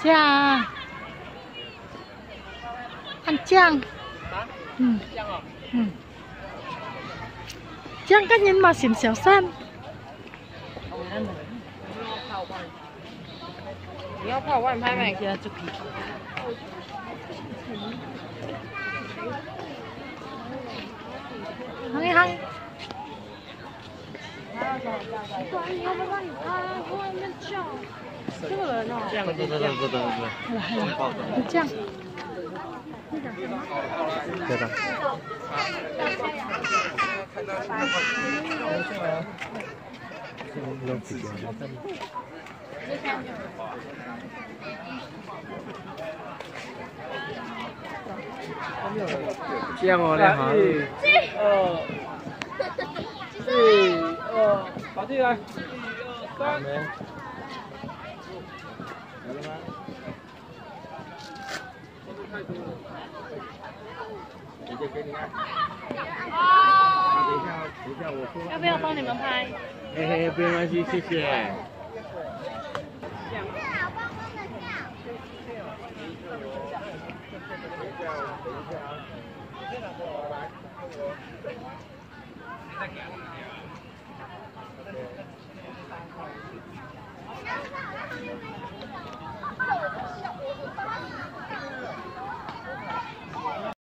酱，看酱，酱哦，酱cái nhìn mà xỉm xẻo xanh. 你要泡我帮你拍卖。家就可以。行一行。你要不要帮你拍？我外面叫。这个人哦。酱，对。来，酱。对的。酱哦，你好。跑进来。好没？有了吗？姐姐给你看。等一下，我说。要不要帮你们拍？嘿嘿，不用关系，谢谢。